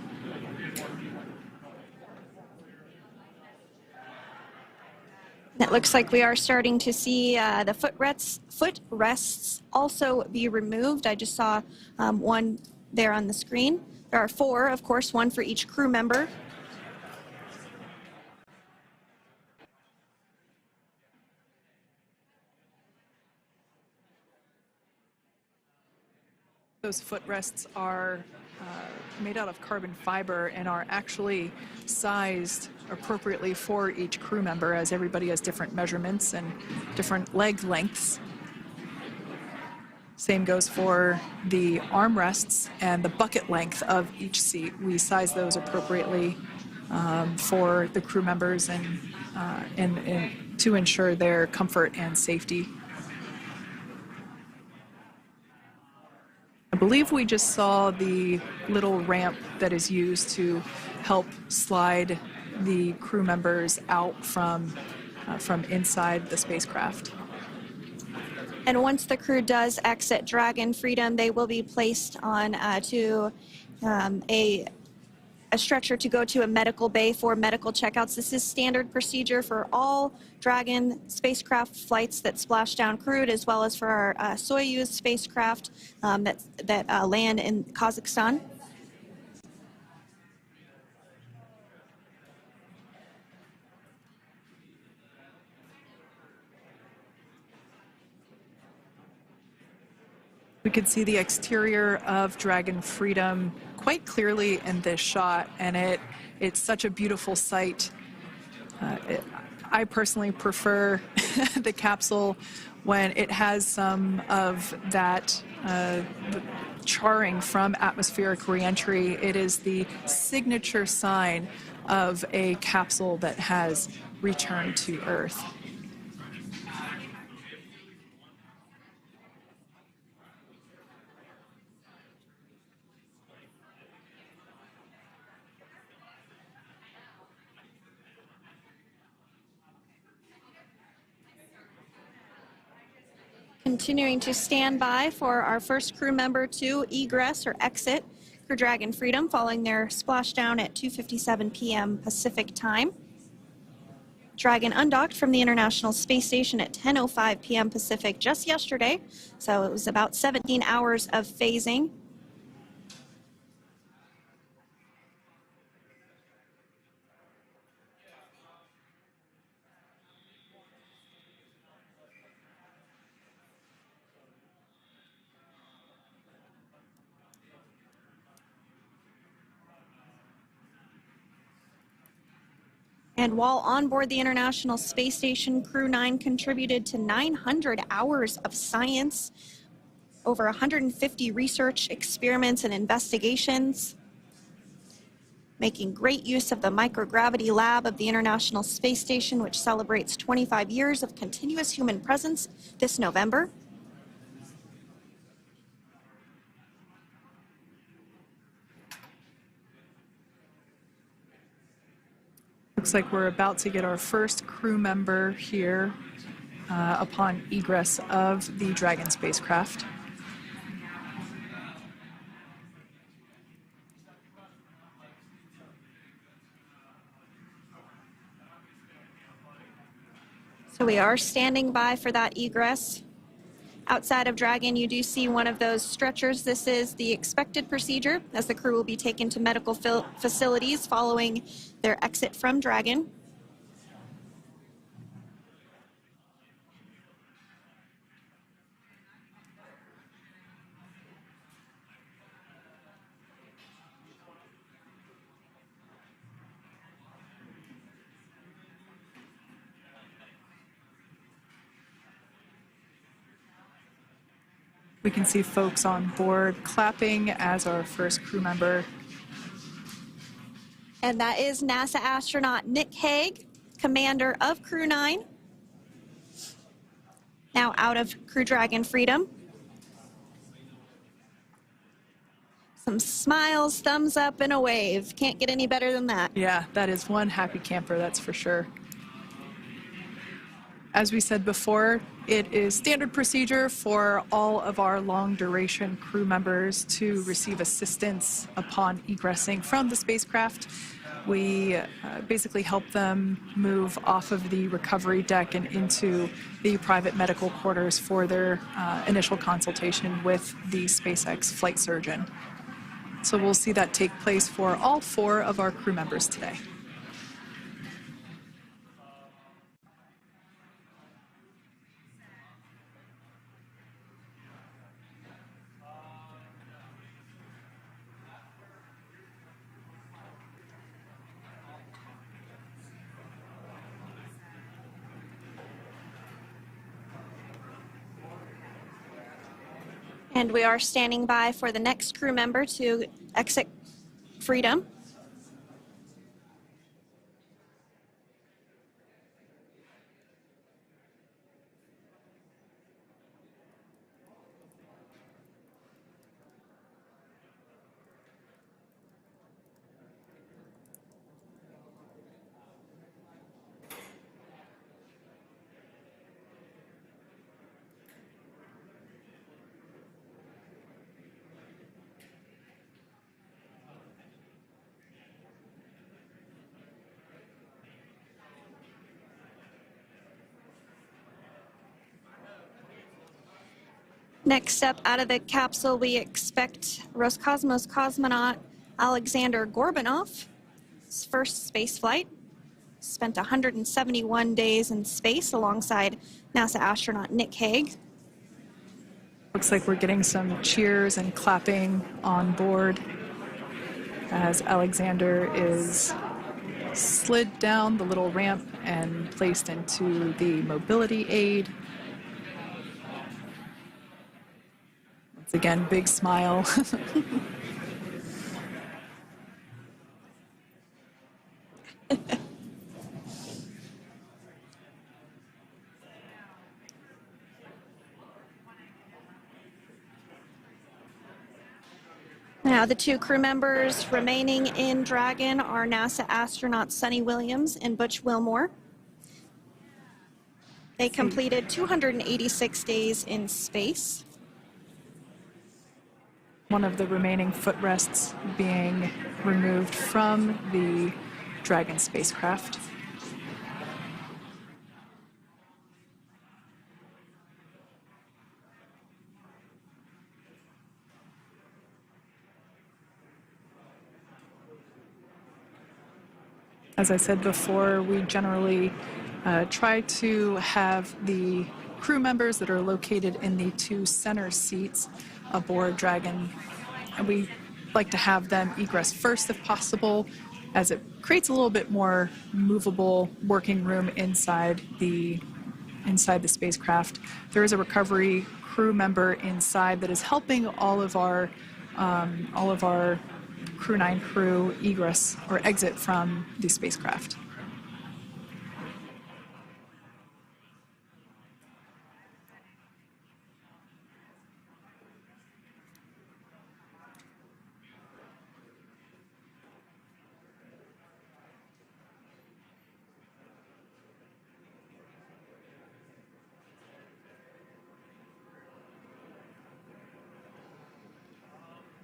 It looks like we are starting to see the footrests also be removed. I just saw one there on the screen. There are 4, of course, 1 for each crew member. Those footrests are made out of carbon fiber and are actually sized appropriately for each crew member, as everybody has different measurements and different leg lengths. Same goes for the armrests and the bucket length of each seat. We size those appropriately for the crew members and to ensure their comfort and safety. I believe we just saw the little ramp that is used to help slide the crew members out from inside the spacecraft. And once the crew does exit Dragon Freedom, they will be placed on to a stretcher to go to a medical bay for medical checkouts. This is standard procedure for all Dragon spacecraft flights that splashdown crewed, as well as for our Soyuz spacecraft that land in Kazakhstan. We could see the exterior of Dragon Freedom quite clearly in this shot, and it's such a beautiful sight. I personally prefer the capsule when it has some of that charring from atmospheric reentry. It is the signature sign of a capsule that has returned to Earth. Continuing to stand by for our first crew member to egress or exit Crew Dragon Freedom following their splashdown at 2:57 p.m. Pacific time. Dragon undocked from the International Space Station at 10:05 p.m. Pacific just yesterday, so it was about 17 hours of phasing. And while on board the International Space Station, Crew 9 contributed to 900 hours of science, over 150 research experiments and investigations, making great use of the microgravity lab of the International Space Station, which celebrates 25 years of continuous human presence this November. Looks like we're about to get our first crew member here upon egress of the Dragon spacecraft. So we are standing by for that egress. Outside of Dragon, you do see one of those stretchers. This is the expected procedure as the crew will be taken to medical facilities following their exit from Dragon. We can see folks on board clapping as our first crew member. And that is NASA astronaut Nick Hague, commander of Crew 9, now out of Crew Dragon Freedom. Some smiles, thumbs up, and a wave. Can't get any better than that. Yeah, that is one happy camper, that's for sure. As we said before, it is standard procedure for all of our long-duration crew members to receive assistance upon egressing from the spacecraft. We basically help them move off of the recovery deck and into the private medical quarters for their initial consultation with the SpaceX flight surgeon. So we'll see that take place for all 4 of our crew members today. And we are standing by for the next crew member to exit Freedom. Next up out of the capsule, we expect Roscosmos cosmonaut Alexander Gorbanov. His first space flight. Spent 171 days in space alongside NASA astronaut Nick Hague. Looks like we're getting some cheers and clapping on board as Alexander is slid down the little ramp and placed into the mobility aid. Once again, big smile. Now, the 2 crew members remaining in Dragon are NASA astronauts Sunny Williams and Butch Wilmore. They completed 286 days in space. One of the remaining footrests being removed from the Dragon spacecraft. As I said before, we generally try to have the crew members that are located in the 2 center seats aboard Dragon, and we like to have them egress first if possible, as it creates a little bit more movable working room inside the spacecraft. There is a recovery crew member inside that is helping all of our Crew 9 crew egress or exit from the spacecraft.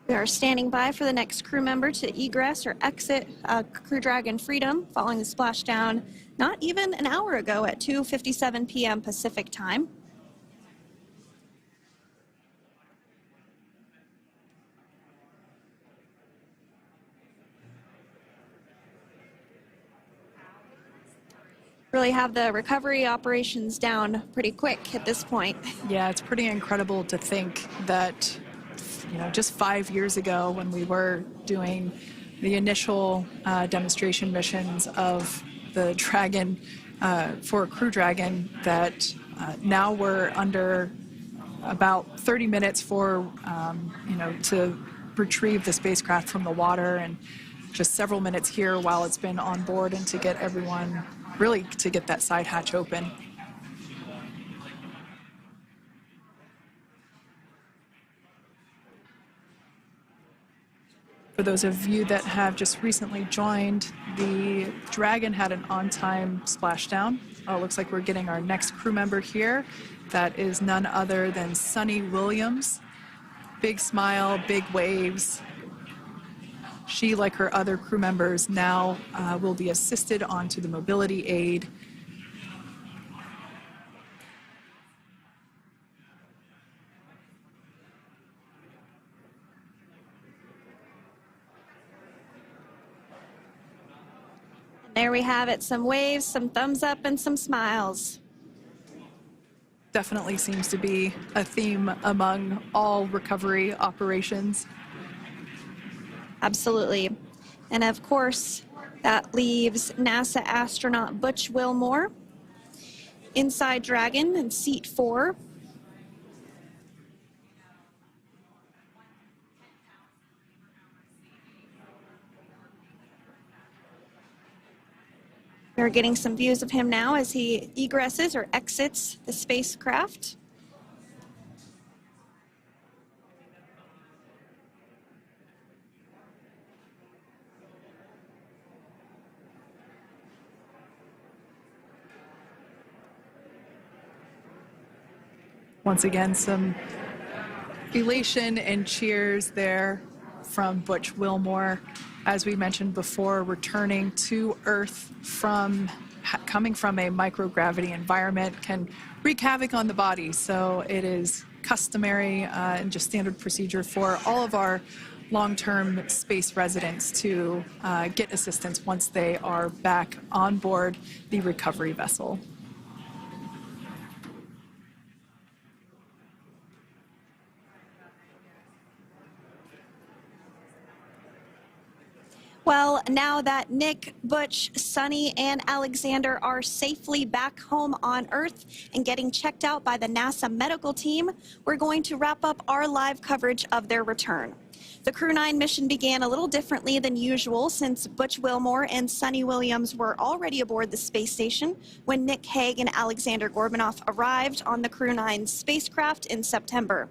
We are standing by for the next crew member to egress or exit Crew Dragon Freedom following the splashdown not even an hour ago at 2:57 p.m. Pacific time. Really have the recovery operations down pretty quick at this point. Yeah, it's pretty incredible to think that, just 5 years ago when we were doing the initial demonstration missions of the Dragon for Crew Dragon, that now we're under about 30 minutes for, to retrieve the spacecraft from the water, and just several minutes here while it's been on board and to get everyone, really to get that side hatch open. For those of you that have just recently joined, the Dragon had an on-time splashdown. Looks like we're getting our next crew member here. That is none other than Sunny Williams. Big smile, big waves. She, like her other crew members, now will be assisted onto the mobility aid. There we have it, some waves, some thumbs up, and some smiles. Definitely seems to be a theme among all recovery operations. Absolutely. And of course, that leaves NASA astronaut Butch Wilmore inside Dragon in seat 4. We're getting some views of him now as he egresses or exits the spacecraft. Once again, some elation and cheers there from Butch Wilmore. As we mentioned before, returning to Earth from coming from a microgravity environment can wreak havoc on the body. So it is customary and just standard procedure for all of our long-term space residents to get assistance once they are back on board the recovery vessel. Well, now that Nick, Butch, Sunny, and Alexander are safely back home on Earth and getting checked out by the NASA medical team, we're going to wrap up our live coverage of their return. The Crew 9 mission began a little differently than usual since Butch Wilmore and Sunny Williams were already aboard the space station when Nick Hague and Alexander Gorbunoff arrived on the Crew 9 spacecraft in September.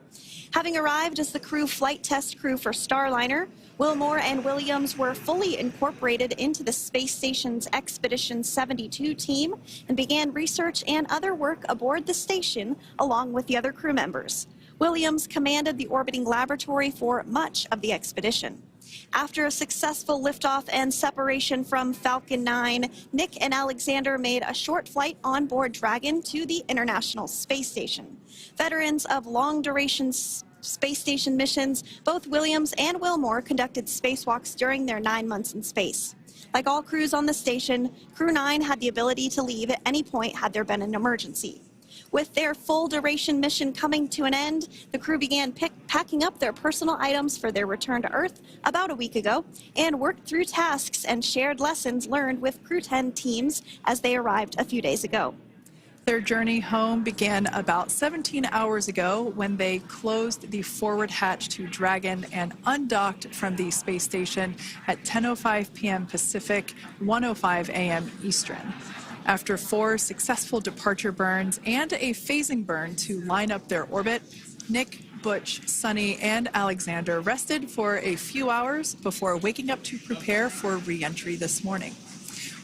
Having arrived as the crew flight test crew for Starliner, Wilmore and Williams were fully incorporated into the space station's Expedition 72 team and began research and other work aboard the station along with the other crew members. Williams commanded the orbiting laboratory for much of the expedition. After a successful liftoff and separation from Falcon 9, Nick and Alexander made a short flight on board Dragon to the International Space Station. Veterans of long-duration space station missions, both Williams and Wilmore conducted spacewalks during their 9 months in space. Like all crews on the station, Crew 9 had the ability to leave at any point had there been an emergency. With their full-duration mission coming to an end, the crew began packing up their personal items for their return to Earth about a week ago and worked through tasks and shared lessons learned with Crew 10 teams as they arrived a few days ago. Their journey home began about 17 hours ago when they closed the forward hatch to Dragon and undocked from the space station at 10:05 p.m. Pacific, 1:05 a.m. Eastern. After 4 successful departure burns and a phasing burn to line up their orbit, Nick, Butch, Sunny, and Alexander rested for a few hours before waking up to prepare for re-entry this morning.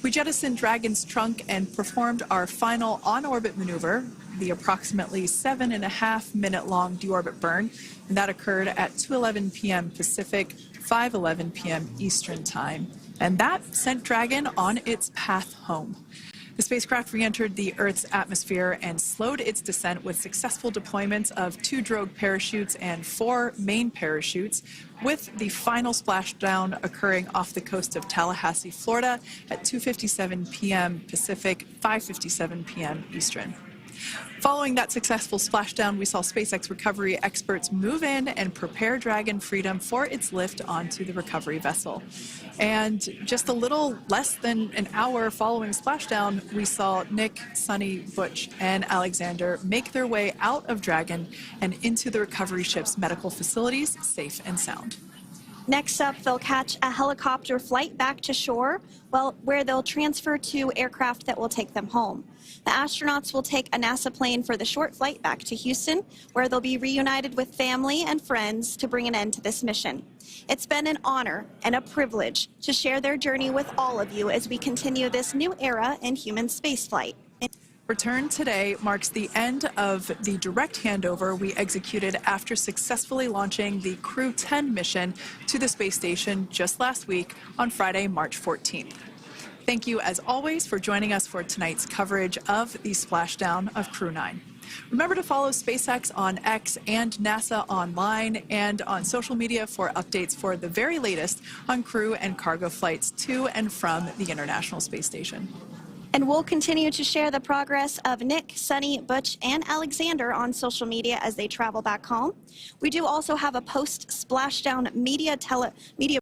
We jettisoned Dragon's trunk and performed our final on-orbit maneuver, the approximately 7.5-minute-long deorbit burn, and that occurred at 2:11 p.m. Pacific, 5:11 p.m. Eastern Time. And that sent Dragon on its path home. The spacecraft re-entered the Earth's atmosphere and slowed its descent with successful deployments of 2 drogue parachutes and 4 main parachutes, with the final splashdown occurring off the coast of Tallahassee, Florida at 2:57 p.m. Pacific, 5:57 p.m. Eastern. Following that successful splashdown, we saw SpaceX recovery experts move in and prepare Dragon Freedom for its lift onto the recovery vessel. And just a little less than an hour following splashdown, we saw Nick, Sunny, Butch, and Alexander make their way out of Dragon and into the recovery ship's medical facilities, safe and sound. Next up, they'll catch a helicopter flight back to shore, where they'll transfer to aircraft that will take them home. The astronauts will take a NASA plane for the short flight back to Houston, where they'll be reunited with family and friends to bring an end to this mission. It's been an honor and a privilege to share their journey with all of you as we continue this new era in human spaceflight. Return today marks the end of the direct handover we executed after successfully launching the Crew 10 mission to the space station just last week on Friday, March 14th. Thank you, as always, for joining us for tonight's coverage of the splashdown of Crew 9. Remember to follow SpaceX on X and NASA online and on social media for updates for the very latest on crew and cargo flights to and from the International Space Station. And we'll continue to share the progress of Nick, Sunny, Butch, and Alexander on social media as they travel back home. We do also have a post-splashdown media